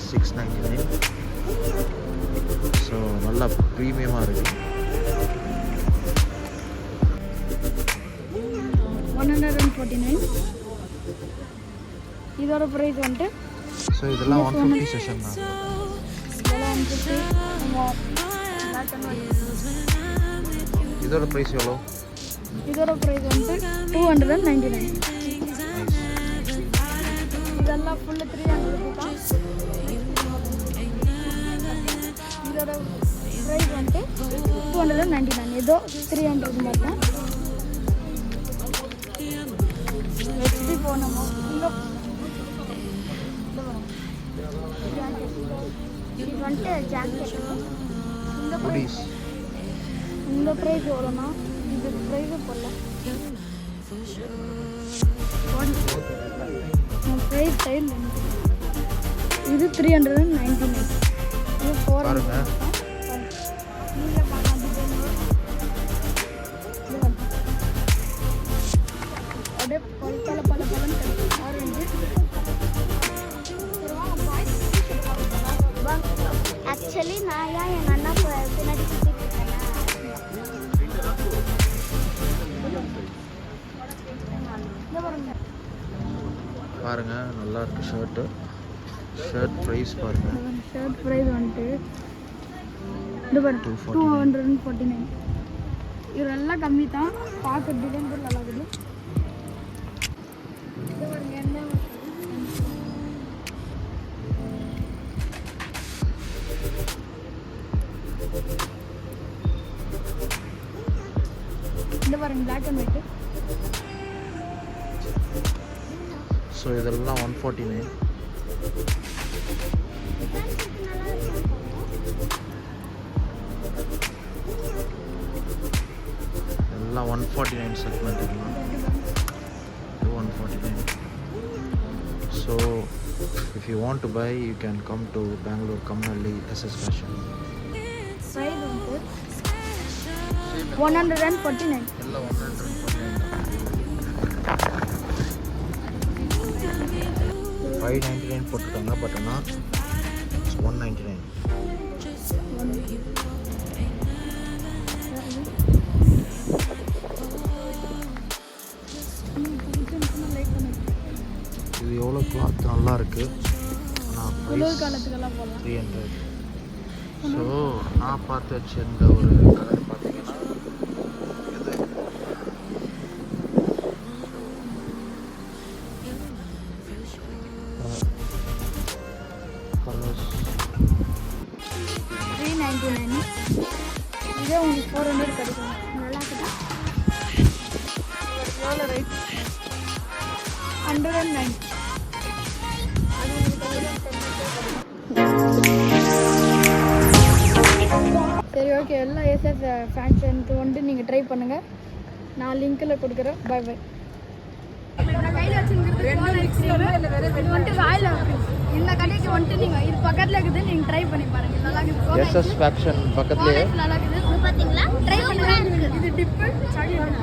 699. So நல்லா ப்ரீமியமாக இருக்குது. 149. இதோட ப்ரைஸ் வந்துட்டு ஸோ இதெல்லாம் 150 செஷன் தான். இதெல்லாம் 150. இதோட ப்ரைஸ் எவ்வளோ? இதோட ப்ரைஸ் வந்துட்டு 299. இதெல்லாம் ஃபுல்லு 300 தான். இதோட ப்ரைஸ் வந்துட்டு 299. ஏதோ 300 மாதிரி தான். ஹெச்டி போனோமோ இங்கே இது வந்துட்டு ஜாக்கெட். இந்த ப்ரைஸ் எவ்வளோண்ணா? இது ப்ரைஸே போடல. ப்ரைஸ் டைல் இது 399. இது 400. நீங்கள் பார்க்கலாம் அப்படியே பல ஆரஞ்சு. ஆக்சுவலி நான் ஏன் எங்கள் அண்ணா பின்னாடி சுற்றிட்டு இருக்கேன்னா பாருங்க, நல்லா இருக்கு ஷர்ட்டு. ஷர்ட் ப்ரைஸ் பாருங்க. ஷர்ட் ப்ரைஸ் வந்துட்டு இது பாருங்க 249. இதெல்லாம் கம்மி தான். பார்க்க டிசைன் கூட நல்லா இருக்குது. இது பாருங்க என்ன இந்த பாருங்க பிளாக் அண்ட் ஒயிட். ஸோ இதெல்லாம் 149. எல்லாம் 149 செக்மெண்ட். எல்லாம் 149. So if you want to buy, you can come to Bangalore Kamnalli SS Fashion. Side வந்து 149. எல்லாம் 149. 599 போட்டுருக்காங்க. பட் ஆனால் 199. இது எவ்வளோ கிளாத் நல்லா இருக்கு. ஆனால் ப்ரைஸ் காலத்துக்கெல்லாம் போகலாம் 300. ஸோ நான் பார்த்து வச்சிருந்த ஒரு கலர் பார்த்தீங்கன்னா இது கலர்ஸ் 399. இதே உங்களுக்கு 400 கிடைக்கும். நல்லா இருக்குதா? எவ்வளோ ரைட்? 109. சரி, ஓகே. எல்லாம் ஏஎஸ்எஸ் ஃபேஷனுக்கு வந்துட்டு நீங்கள் ட்ரை பண்ணுங்கள். நான் லிங்க்கில் கொடுக்குறேன். Bye bye. கையில் வச்சுருக்கிறது இது வந்துட்டு ராயல் இந்த கடைக்கு வந்துட்டு நீங்கள் இது பக்கத்தில் இருக்குது. நீங்கள் ட்ரை பண்ணி பாருங்கள். நல்லா இருக்குது. எஸ்எஸ் ஃபேஷன் பக்கத்துலேயே நல்லா இருக்குது. பார்த்தீங்களா? ட்ரை பண்ணுங்கள். இது டிப்பு சாக்லேட்.